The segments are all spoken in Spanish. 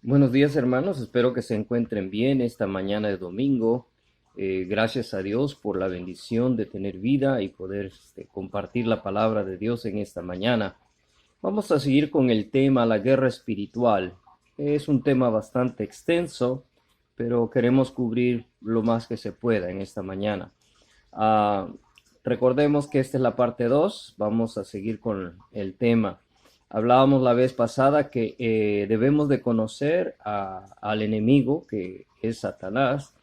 Buenos días, hermanos, espero que se encuentren bien esta mañana de domingo. Gracias a Dios por la bendición de tener vida y poder compartir la palabra de Dios en esta mañana. Vamos a seguir con el tema la guerra espiritual. Es un tema bastante extenso, pero queremos cubrir lo más que se pueda en esta mañana. Ah, Recordemos que esta es la parte 2. Vamos a seguir con el tema. Hablábamos la vez pasada que debemos de conocer al enemigo, que es Satanás,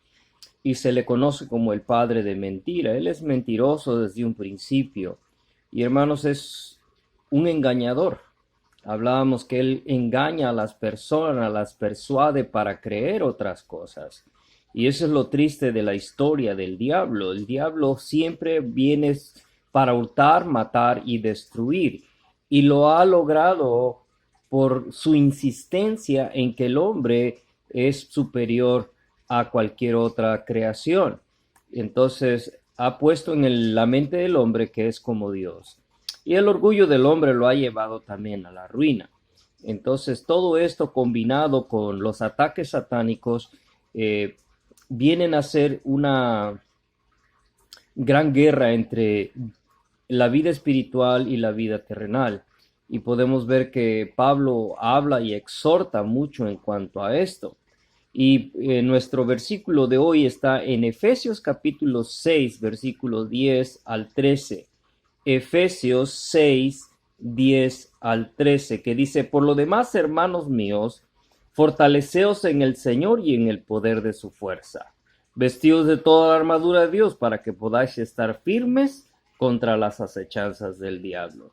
y se le conoce como el padre de mentira. Él es mentiroso desde un principio. Y hermanos, es un engañador. Hablábamos que él engaña a las personas, las persuade para creer otras cosas. Y eso es lo triste de la historia del diablo. El diablo siempre viene para hurtar, matar y destruir. Y lo ha logrado por su insistencia en que el hombre es superior a cualquier otra creación. Entonces ha puesto en la mente del hombre que es como Dios. Y el orgullo del hombre lo ha llevado también a la ruina. Entonces todo esto combinado con los ataques satánicos eh, vienen a ser una gran guerra entre la vida espiritual y la vida terrenal. Y podemos ver que Pablo habla y exhorta mucho en cuanto a esto. Y nuestro versículo de hoy está en Efesios capítulo 6, versículos 10 al 13. Efesios 6, 10 al 13, que dice: por lo demás, hermanos míos, fortaleceos en el Señor y en el poder de su fuerza. Vestidos de toda la armadura de Dios para que podáis estar firmes contra las acechanzas del diablo.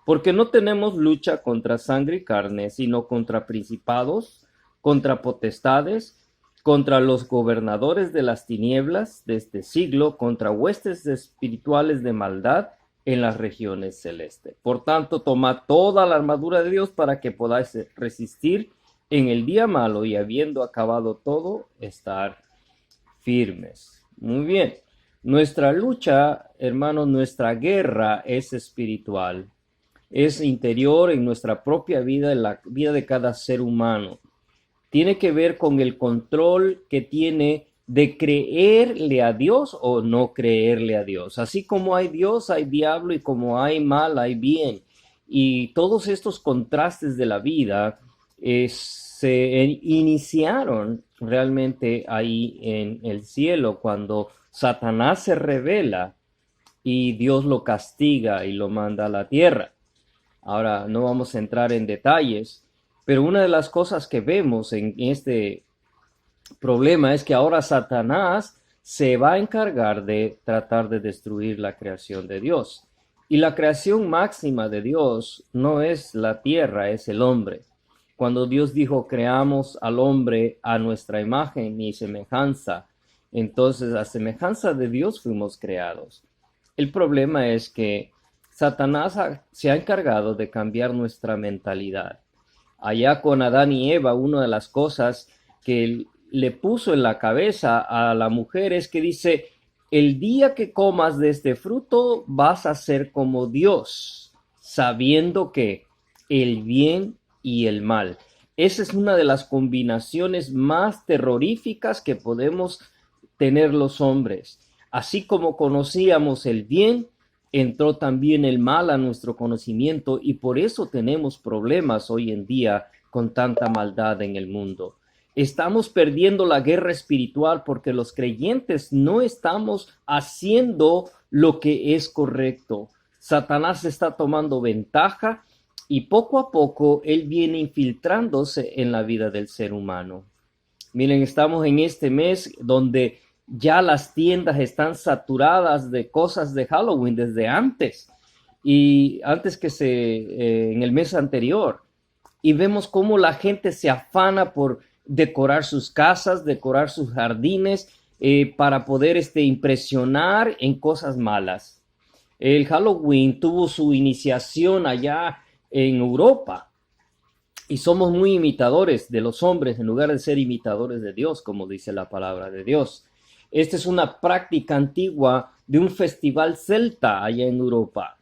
Porque no tenemos lucha contra sangre y carne, sino contra principados, contra potestades, contra los gobernadores de las tinieblas de este siglo, contra huestes espirituales de maldad en las regiones celestes. Por tanto, tomad toda la armadura de Dios para que podáis resistir en el día malo y habiendo acabado todo, estar firmes. Muy bien. Nuestra lucha, hermanos, nuestra guerra es espiritual, es interior en nuestra propia vida, en la vida de cada ser humano. Tiene que ver con el control que tiene de creerle a Dios o no creerle a Dios. Así como hay Dios, hay diablo, y como hay mal, hay bien. Y todos estos contrastes de la vida se iniciaron realmente ahí en el cielo, cuando Satanás se revela y Dios lo castiga y lo manda a la tierra. Ahora no vamos a entrar en detalles, pero una de las cosas que vemos en este problema es que ahora Satanás se va a encargar de tratar de destruir la creación de Dios. Y la creación máxima de Dios no es la tierra, es el hombre. Cuando Dios dijo creamos al hombre a nuestra imagen y semejanza, entonces a semejanza de Dios fuimos creados. El problema es que Satanás se ha encargado de cambiar nuestra mentalidad. Allá con Adán y Eva, una de las cosas que le puso en la cabeza a la mujer es que dice: el día que comas de este fruto vas a ser como Dios, sabiendo que el bien y el mal. Esa es una de las combinaciones más terroríficas que podemos tener los hombres. Así como conocíamos el bien, entró también el mal a nuestro conocimiento, y por eso tenemos problemas hoy en día con tanta maldad en el mundo. Estamos perdiendo la guerra espiritual porque los creyentes no estamos haciendo lo que es correcto. Satanás está tomando ventaja y poco a poco él viene infiltrándose en la vida del ser humano. Miren, estamos en este mes donde ya las tiendas están saturadas de cosas de Halloween desde antes, y antes que en el mes anterior. Y vemos cómo la gente se afana por decorar sus casas, decorar sus jardines, para poder impresionar en cosas malas. El Halloween tuvo su iniciación allá en Europa, y somos muy imitadores de los hombres en lugar de ser imitadores de Dios, como dice la palabra de Dios. Esta es una práctica antigua de un festival celta allá en Europa.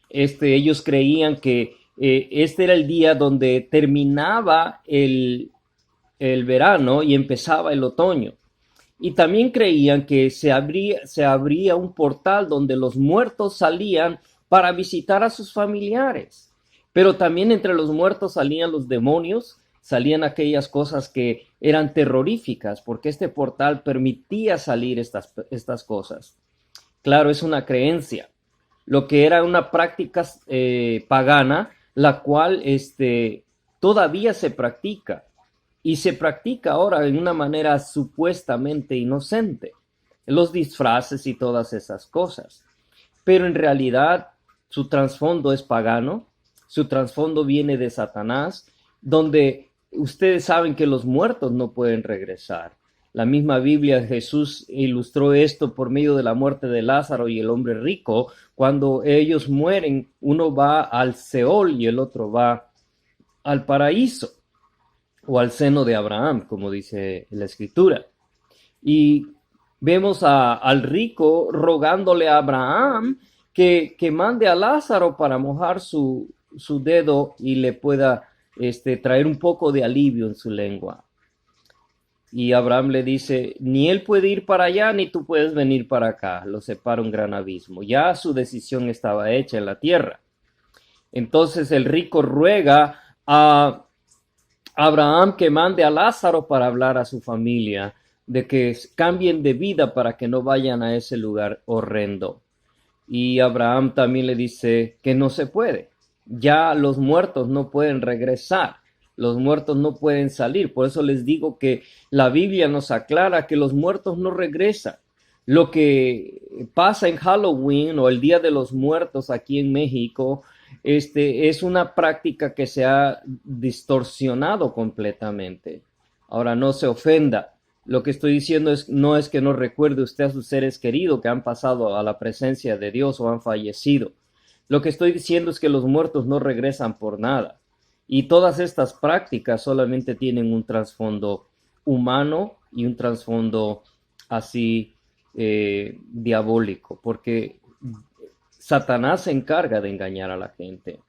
Ellos creían que este era el día donde terminaba el verano y empezaba el otoño. Y también creían que se abría un portal donde los muertos salían para visitar a sus familiares. Pero también entre los muertos salían los demonios, salían aquellas cosas que eran terroríficas, porque este portal permitía salir estas cosas. Claro, es una creencia. Lo que era una práctica pagana, la cual todavía se practica. Y se practica ahora en una manera supuestamente inocente. Los disfraces y todas esas cosas. Pero en realidad su trasfondo es pagano. Su trasfondo viene de Satanás, donde ustedes saben que los muertos no pueden regresar. La misma Biblia, Jesús ilustró esto por medio de la muerte de Lázaro y el hombre rico. Cuando ellos mueren, uno va al Seol y el otro va al paraíso o al seno de Abraham, como dice la Escritura. Y vemos al rico rogándole a Abraham que mande a Lázaro para mojar su dedo y le pueda traer un poco de alivio en su lengua. Y Abraham le dice, ni él puede ir para allá, ni tú puedes venir para acá. Lo separa un gran abismo. Ya su decisión estaba hecha en la tierra. Entonces el rico ruega a Abraham que mande a Lázaro para hablar a su familia, de que cambien de vida para que no vayan a ese lugar horrendo. Y Abraham también le dice que no se puede. Ya los muertos no pueden regresar. Los muertos no pueden salir. Por eso les digo que la Biblia nos aclara que los muertos no regresan. Lo que pasa en Halloween o el Día de los Muertos aquí en México, es una práctica que se ha distorsionado completamente. Ahora, no se ofenda. Lo que estoy diciendo no es que no recuerde usted a sus seres queridos que han pasado a la presencia de Dios o han fallecido. Lo que estoy diciendo es que los muertos no regresan por nada. Y todas estas prácticas solamente tienen un trasfondo humano y un trasfondo así diabólico, porque Satanás se encarga de engañar a la gente.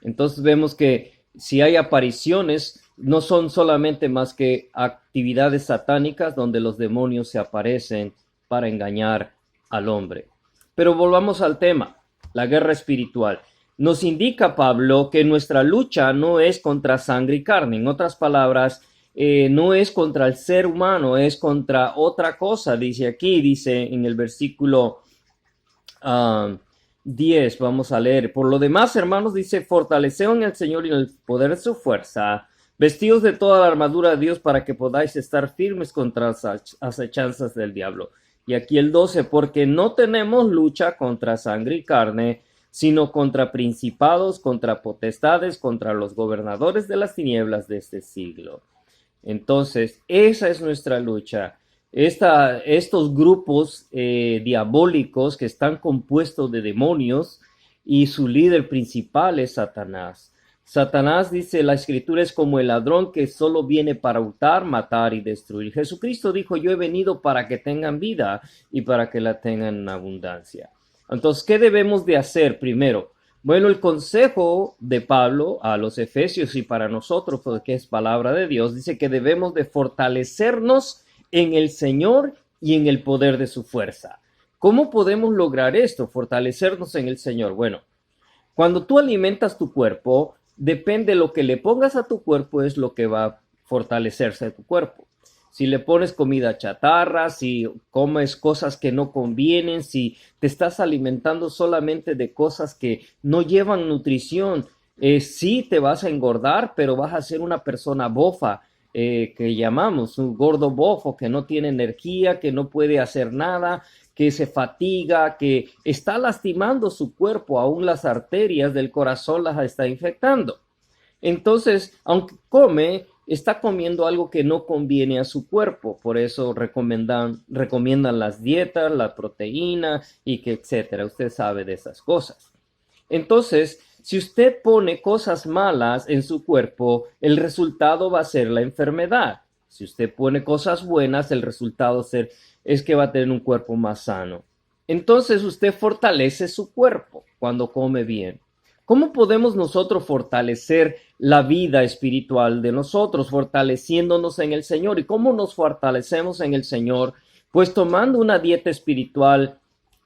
Entonces vemos que si hay apariciones, no son solamente más que actividades satánicas donde los demonios se aparecen para engañar al hombre. Pero volvamos al tema, la guerra espiritual. Nos indica Pablo que nuestra lucha no es contra sangre y carne. En otras palabras, no es contra el ser humano, es contra otra cosa. Dice en el versículo 10, vamos a leer. Por lo demás, hermanos, dice, fortaleceos en el Señor y en el poder de su fuerza, vestidos de toda la armadura de Dios para que podáis estar firmes contra las acechanzas del diablo. Y aquí el 12, porque no tenemos lucha contra sangre y carne, sino contra principados, contra potestades, contra los gobernadores de las tinieblas de este siglo. Entonces, esa es nuestra lucha. Estos grupos diabólicos que están compuestos de demonios y su líder principal es Satanás. Satanás, dice la Escritura, es como el ladrón que solo viene para hurtar, matar y destruir. Jesucristo dijo, yo he venido para que tengan vida y para que la tengan en abundancia. Entonces, ¿qué debemos de hacer primero? Bueno, el consejo de Pablo a los Efesios y para nosotros, porque es palabra de Dios, dice que debemos de fortalecernos en el Señor y en el poder de su fuerza. ¿Cómo podemos lograr esto? Fortalecernos en el Señor. Bueno, cuando tú alimentas tu cuerpo, depende de lo que le pongas a tu cuerpo, es lo que va a fortalecerse de tu cuerpo. Si le pones comida chatarra, si comes cosas que no convienen, si te estás alimentando solamente de cosas que no llevan nutrición, sí te vas a engordar, pero vas a ser una persona bofa, que llamamos un gordo bofo, que no tiene energía, que no puede hacer nada, que se fatiga, que está lastimando su cuerpo, aún las arterias del corazón las está infectando. Entonces, aunque come, está comiendo algo que no conviene a su cuerpo. Por eso recomiendan las dietas, la proteína y que etcétera. Usted sabe de esas cosas. Entonces, si usted pone cosas malas en su cuerpo, el resultado va a ser la enfermedad. Si usted pone cosas buenas, el resultado es que va a tener un cuerpo más sano. Entonces, usted fortalece su cuerpo cuando come bien. ¿Cómo podemos nosotros fortalecer la vida espiritual de nosotros, fortaleciéndonos en el Señor? ¿Y cómo nos fortalecemos en el Señor? Pues tomando una dieta espiritual,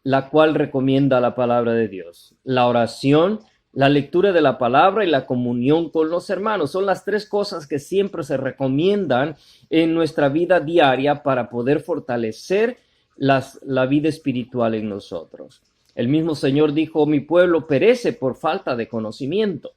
la cual recomienda la palabra de Dios. La oración, la lectura de la palabra y la comunión con los hermanos. Son las tres cosas que siempre se recomiendan en nuestra vida diaria para poder fortalecer la vida espiritual en nosotros. El mismo Señor dijo, mi pueblo perece por falta de conocimiento.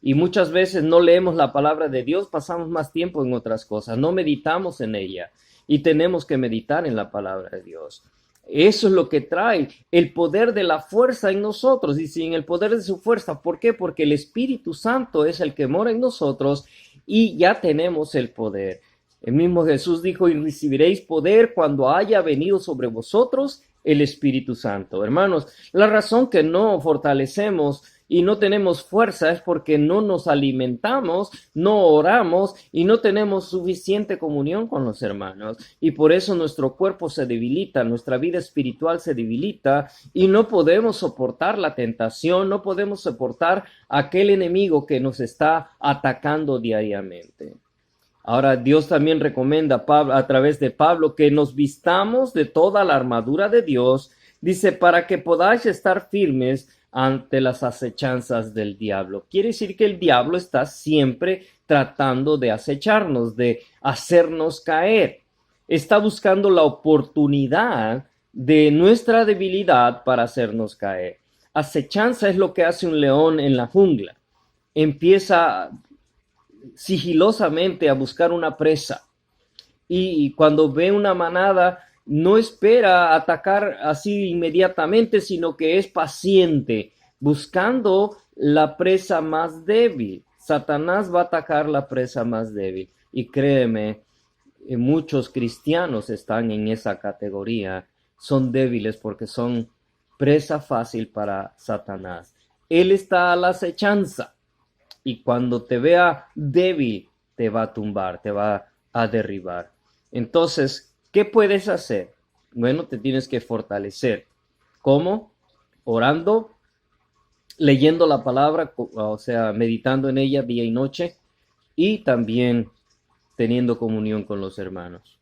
Y muchas veces no leemos la palabra de Dios, pasamos más tiempo en otras cosas, no meditamos en ella y tenemos que meditar en la palabra de Dios. Eso es lo que trae el poder de la fuerza en nosotros, y sin el poder de su fuerza. ¿Por qué? Porque el Espíritu Santo es el que mora en nosotros y ya tenemos el poder. El mismo Jesús dijo, y recibiréis poder cuando haya venido sobre vosotros el Espíritu Santo. Hermanos, la razón que no fortalecemos y no tenemos fuerza es porque no nos alimentamos, no oramos y no tenemos suficiente comunión con los hermanos. Y por eso nuestro cuerpo se debilita, nuestra vida espiritual se debilita y no podemos soportar la tentación, no podemos soportar aquel enemigo que nos está atacando diariamente. Ahora, Dios también recomienda a través de Pablo que nos vistamos de toda la armadura de Dios, dice, para que podáis estar firmes ante las acechanzas del diablo. Quiere decir que el diablo está siempre tratando de acecharnos, de hacernos caer. Está buscando la oportunidad de nuestra debilidad para hacernos caer. Acechanza es lo que hace un león en la jungla. Empieza sigilosamente a buscar una presa y cuando ve una manada no espera atacar así inmediatamente, sino que es paciente buscando la presa más débil. Satanás va a atacar la presa más débil y créeme, muchos cristianos están en esa categoría, son débiles porque son presa fácil para Satanás. Él está a la acechanza. Y cuando te vea débil, te va a tumbar, te va a derribar. Entonces, ¿qué puedes hacer? Bueno, te tienes que fortalecer. ¿Cómo? Orando, leyendo la palabra, o sea, meditando en ella día y noche, y también teniendo comunión con los hermanos.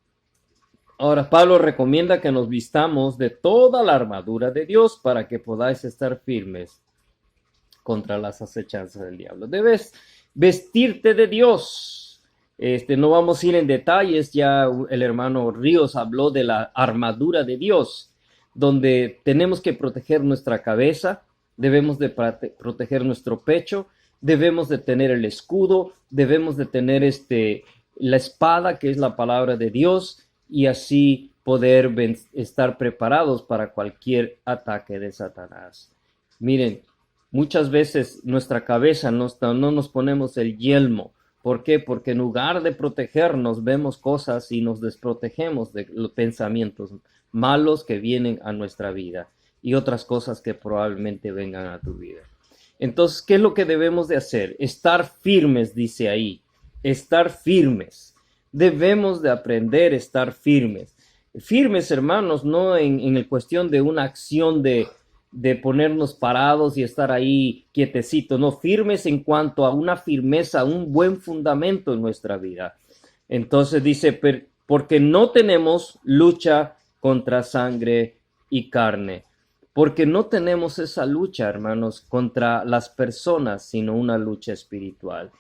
Ahora, Pablo recomienda que nos vistamos de toda la armadura de Dios para que podáis estar firmes contra las acechanzas del diablo. Debes vestirte de Dios. No vamos a ir en detalles, ya el hermano Ríos habló de la armadura de Dios, donde tenemos que proteger nuestra cabeza, debemos de proteger nuestro pecho, debemos de tener el escudo, debemos de tener la espada, que es la palabra de Dios, y así poder estar preparados para cualquier ataque de Satanás. Miren, muchas veces nuestra cabeza no nos ponemos el yelmo. ¿Por qué? Porque en lugar de protegernos vemos cosas y nos desprotegemos de los pensamientos malos que vienen a nuestra vida y otras cosas que probablemente vengan a tu vida. Entonces, ¿qué es lo que debemos de hacer? Estar firmes, dice ahí. Estar firmes. Debemos de aprender a estar firmes. Firmes, hermanos, no en cuestión de una acción de ponernos parados y estar ahí quietecitos, no, firmes en cuanto a una firmeza, un buen fundamento en nuestra vida. Entonces dice, porque no tenemos lucha contra sangre y carne, porque no tenemos esa lucha, hermanos, contra las personas, sino una lucha espiritual.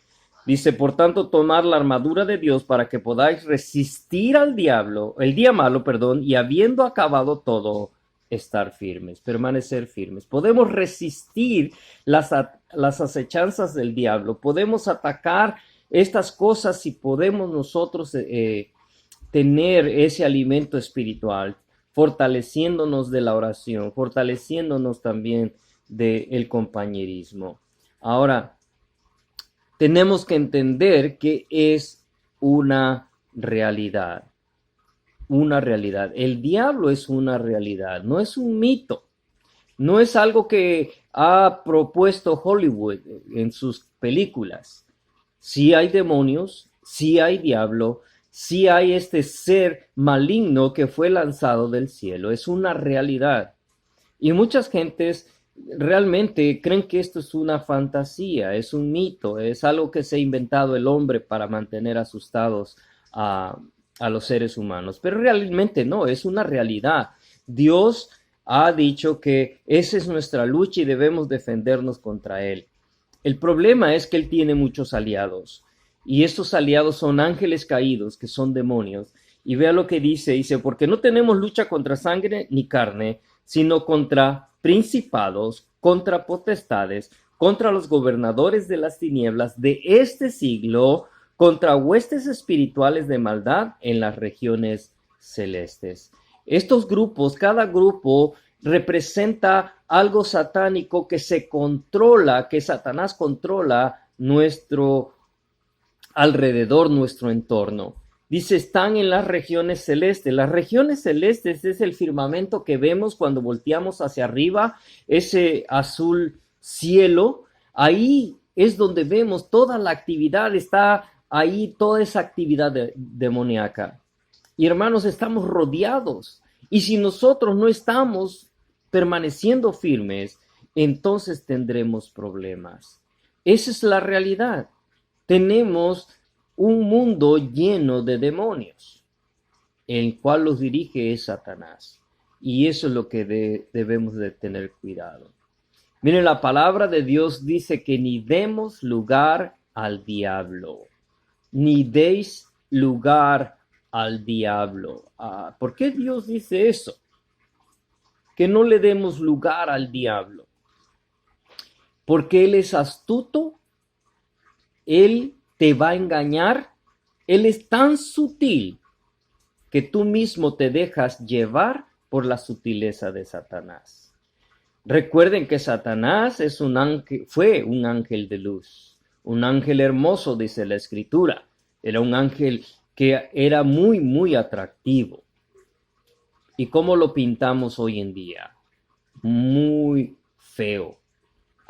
Dice, por tanto, tomar la armadura de Dios para que podáis resistir al diablo, el día malo, y habiendo acabado todo, estar firmes, permanecer firmes. Podemos resistir las acechanzas del diablo, podemos atacar estas cosas si podemos nosotros tener ese alimento espiritual, fortaleciéndonos de la oración, fortaleciéndonos también del compañerismo. Ahora, tenemos que entender que es una realidad. Una realidad. El diablo es una realidad, no es un mito, no es algo que ha propuesto Hollywood en sus películas. Sí hay demonios, sí hay diablo, sí hay este ser maligno que fue lanzado del cielo, es una realidad. Y muchas gentes realmente creen que esto es una fantasía, es un mito, es algo que se ha inventado el hombre para mantener asustados a, a los seres humanos. Pero realmente no, es una realidad. Dios ha dicho que esa es nuestra lucha y debemos defendernos contra él. El problema es que él tiene muchos aliados y estos aliados son ángeles caídos, que son demonios. Y vea lo que dice, porque no tenemos lucha contra sangre ni carne, sino contra principados, contra potestades, contra los gobernadores de las tinieblas de este siglo, contra huestes espirituales de maldad en las regiones celestes. Estos grupos, cada grupo representa algo satánico que se controla, que Satanás controla nuestro alrededor, nuestro entorno. Dice, están en las regiones celestes. Las regiones celestes es el firmamento que vemos cuando volteamos hacia arriba, ese azul cielo. Ahí es donde vemos toda la actividad, está ahí toda esa actividad demoníaca. Y hermanos, estamos rodeados. Y si nosotros no estamos permaneciendo firmes, entonces tendremos problemas. Esa es la realidad. Tenemos un mundo lleno de demonios, el cual los dirige es Satanás. Y eso es lo que debemos de tener cuidado. Miren, la palabra de Dios dice que ni demos lugar al diablo, ni deis lugar al diablo. ¿Por qué Dios dice eso? Que no le demos lugar al diablo. Porque él es astuto, él te va a engañar, él es tan sutil que tú mismo te dejas llevar por la sutileza de Satanás. Recuerden que Satanás es un ángel, fue un ángel de luz, un ángel hermoso, dice la Escritura. Era un ángel que era muy, muy atractivo. ¿Y cómo lo pintamos hoy en día? Muy feo.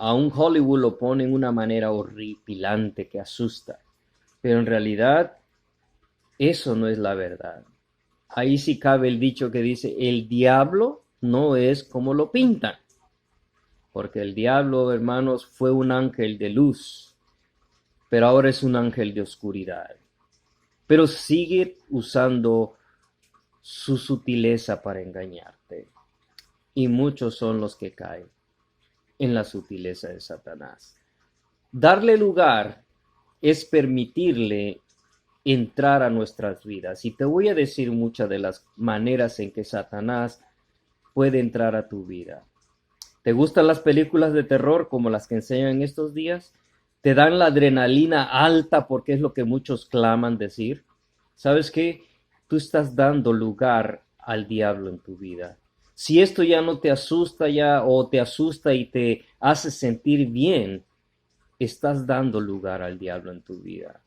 Aún Hollywood lo pone en una manera horripilante que asusta. Pero en realidad, eso no es la verdad. Ahí sí cabe el dicho que dice, el diablo no es como lo pintan. Porque el diablo, hermanos, fue un ángel de luz, pero ahora es un ángel de oscuridad. Pero sigue usando su sutileza para engañarte. Y muchos son los que caen en la sutileza de Satanás. Darle lugar es permitirle entrar a nuestras vidas. Y te voy a decir muchas de las maneras en que Satanás puede entrar a tu vida. ¿Te gustan las películas de terror como las que enseñan estos días? ¿Te dan la adrenalina alta porque es lo que muchos claman decir? ¿Sabes qué? Tú estás dando lugar al diablo en tu vida. Si esto ya no te asusta ya o te asusta y te hace sentir bien, estás dando lugar al diablo en tu vida.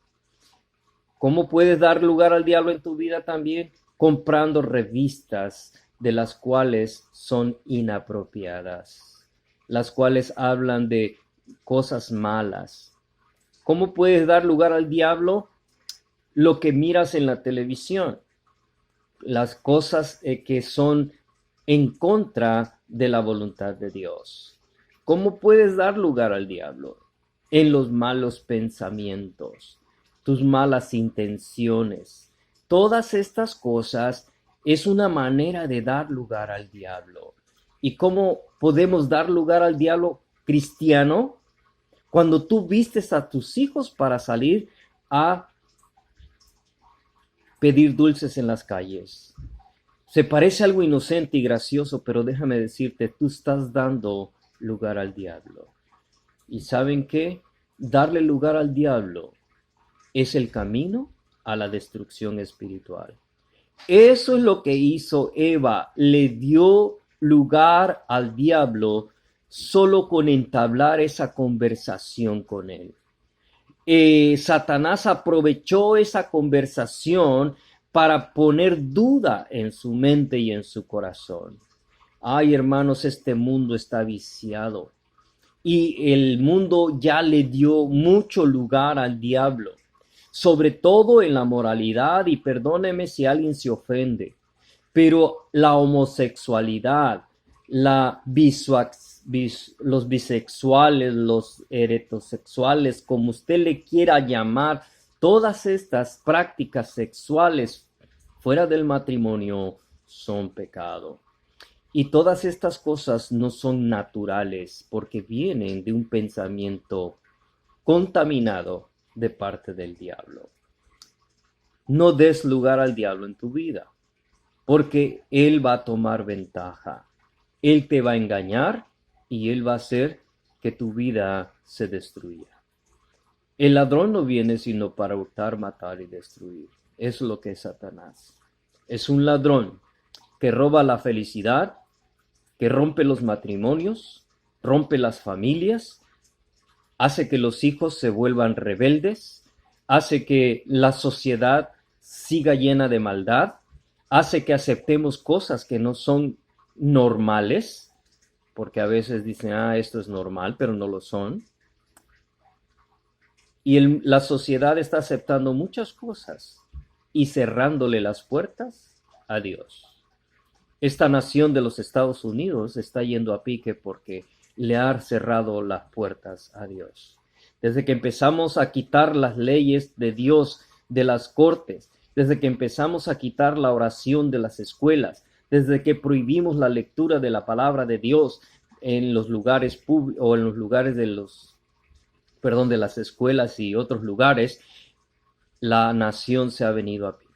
¿Cómo puedes dar lugar al diablo en tu vida también? Comprando revistas de las cuales son inapropiadas, las cuales hablan de cosas malas. ¿Cómo puedes dar lugar al diablo? Lo que miras en la televisión, las cosas que son en contra de la voluntad de Dios. ¿Cómo puedes dar lugar al diablo? En los malos pensamientos, tus malas intenciones. Todas estas cosas es una manera de dar lugar al diablo. ¿Y cómo podemos dar lugar al diablo cristiano? Cuando tú vistes a tus hijos para salir a pedir dulces en las calles. Se parece algo inocente y gracioso, pero déjame decirte, tú estás dando lugar al diablo. ¿Y saben qué? Darle lugar al diablo es el camino a la destrucción espiritual. Eso es lo que hizo Eva, le dio lugar al diablo solo con entablar esa conversación con él. Satanás aprovechó esa conversación para poner duda en su mente y en su corazón. Ay, hermanos, este mundo está viciado y el mundo ya le dio mucho lugar al diablo, sobre todo en la moralidad, y perdóneme si alguien se ofende, pero la homosexualidad, la los bisexuales, los heterosexuales, como usted le quiera llamar, todas estas prácticas sexuales fuera del matrimonio son pecado. Y todas estas cosas no son naturales porque vienen de un pensamiento contaminado de parte del diablo. No des lugar al diablo en tu vida, porque él va a tomar ventaja. Él te va a engañar y él va a hacer que tu vida se destruya. El ladrón no viene sino para hurtar, matar y destruir. Es lo que es Satanás. Es un ladrón que roba la felicidad, que rompe los matrimonios, rompe las familias, hace que los hijos se vuelvan rebeldes, hace que la sociedad siga llena de maldad, hace que aceptemos cosas que no son normales, porque a veces dicen, esto es normal, pero no lo son. Y la sociedad está aceptando muchas cosas y cerrándole las puertas a Dios. Esta nación de los Estados Unidos está yendo a pique porque le ha cerrado las puertas a Dios. Desde que empezamos a quitar las leyes de Dios de las cortes, desde que empezamos a quitar la oración de las escuelas, desde que prohibimos la lectura de la palabra de Dios en los lugares públicos o en los lugares de las escuelas y otros lugares, la nación se ha venido a pique.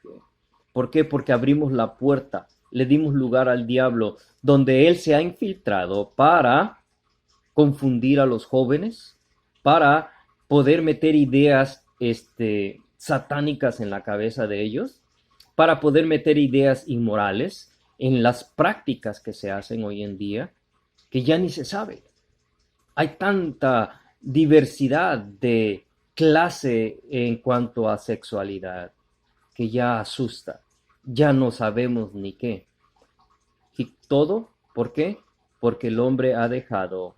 ¿Por qué? Porque abrimos la puerta, le dimos lugar al diablo, donde él se ha infiltrado para confundir a los jóvenes, para poder meter ideas satánicas en la cabeza de ellos, para poder meter ideas inmorales en las prácticas que se hacen hoy en día, que ya ni se sabe. Hay tanta diversidad de clase en cuanto a sexualidad que ya asusta, ya no sabemos ni qué. Y todo, ¿por qué? Porque el hombre ha dejado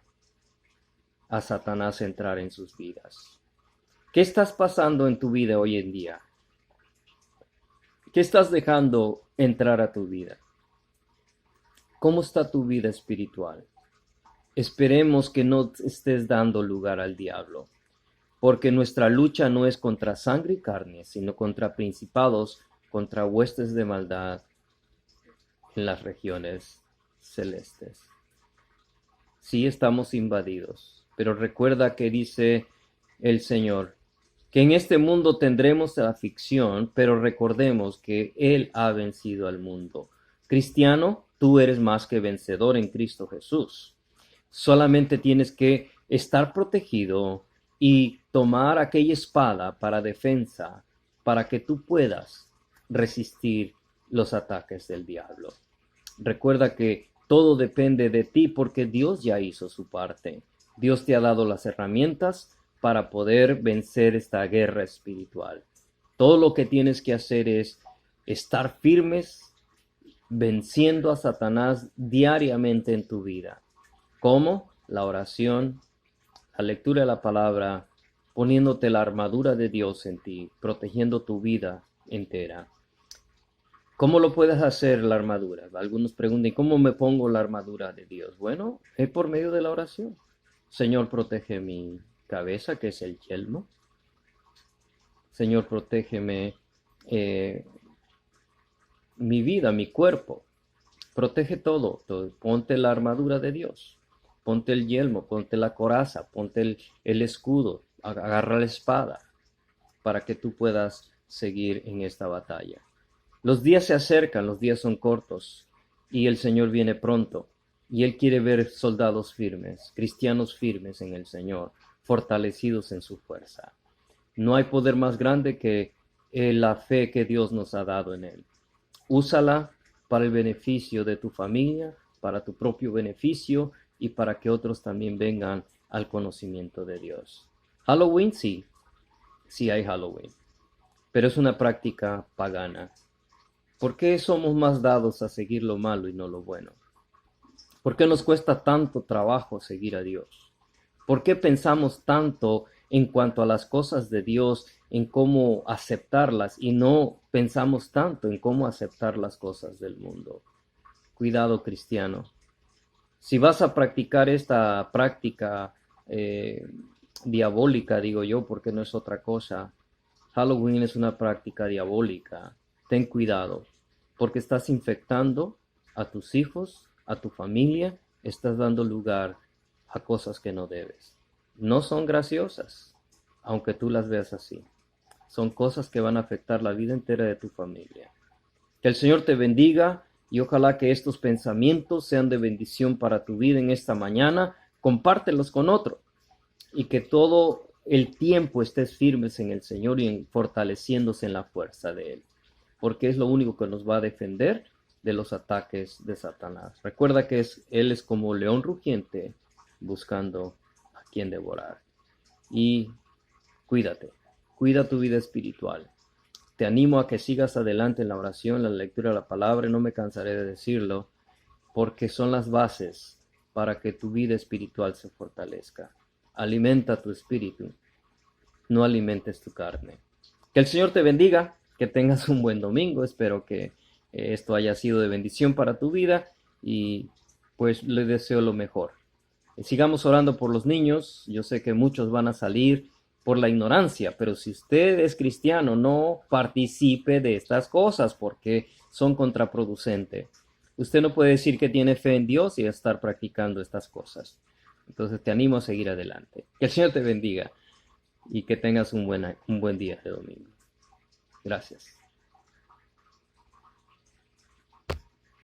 a Satanás entrar en sus vidas. ¿Qué estás pasando en tu vida hoy en día? ¿Qué estás dejando entrar a tu vida? ¿Cómo está tu vida espiritual? Esperemos que no estés dando lugar al diablo, porque nuestra lucha no es contra sangre y carne, sino contra principados, contra huestes de maldad en las regiones celestes. Sí estamos invadidos, pero recuerda que dice el Señor, que en este mundo tendremos aflicción, pero recordemos que Él ha vencido al mundo. Cristiano, tú eres más que vencedor en Cristo Jesús. Solamente tienes que estar protegido y tomar aquella espada para defensa, para que tú puedas resistir los ataques del diablo. Recuerda que todo depende de ti porque Dios ya hizo su parte. Dios te ha dado las herramientas para poder vencer esta guerra espiritual. Todo lo que tienes que hacer es estar firmes, venciendo a Satanás diariamente en tu vida. ¿Cómo? La oración, la lectura de la palabra, poniéndote la armadura de Dios en ti, protegiendo tu vida entera. ¿Cómo lo puedes hacer la armadura? Algunos preguntan, ¿cómo me pongo la armadura de Dios? Bueno, es por medio de la oración. Señor, protege mi cabeza, que es el yelmo. Señor, protégeme mi vida, mi cuerpo. Protege todo. Ponte la armadura de Dios. Ponte el yelmo, ponte la coraza, ponte el escudo, agarra la espada para que tú puedas seguir en esta batalla. Los días se acercan, los días son cortos y el Señor viene pronto y Él quiere ver soldados firmes, cristianos firmes en el Señor, fortalecidos en su fuerza. No hay poder más grande que la fe que Dios nos ha dado en Él. Úsala para el beneficio de tu familia, para tu propio beneficio y para que otros también vengan al conocimiento de Dios. Halloween, sí hay Halloween, pero es una práctica pagana. ¿Por qué somos más dados a seguir lo malo y no lo bueno? ¿Por qué nos cuesta tanto trabajo seguir a Dios? ¿Por qué pensamos tanto en cuanto a las cosas de Dios, en cómo aceptarlas y no pensamos tanto en cómo aceptar las cosas del mundo? Cuidado, cristiano. Si vas a practicar esta práctica diabólica, digo yo, porque no es otra cosa. Halloween es una práctica diabólica. Ten cuidado, porque estás infectando a tus hijos, a tu familia, estás dando lugar a cosas que no debes. No son graciosas, aunque tú las veas así. Son cosas que van a afectar la vida entera de tu familia. Que el Señor te bendiga y ojalá que estos pensamientos sean de bendición para tu vida en esta mañana. Compártelos con otro y que todo el tiempo estés firmes en el Señor y fortaleciéndose en la fuerza de Él, porque es lo único que nos va a defender de los ataques de Satanás. Recuerda que Él es como león rugiente buscando a quien devorar. Y cuídate, cuida tu vida espiritual. Te animo a que sigas adelante en la oración, la lectura de la palabra, y no me cansaré de decirlo, porque son las bases para que tu vida espiritual se fortalezca. Alimenta tu espíritu, no alimentes tu carne. Que el Señor te bendiga, que tengas un buen domingo. Espero que esto haya sido de bendición para tu vida y pues le deseo lo mejor. Sigamos orando por los niños. Yo sé que muchos van a salir por la ignorancia, pero si usted es cristiano, no participe de estas cosas porque son contraproducentes. Usted no puede decir que tiene fe en Dios y estar practicando estas cosas. Entonces te animo a seguir adelante. Que el Señor te bendiga y que tengas un buen día de domingo. Gracias.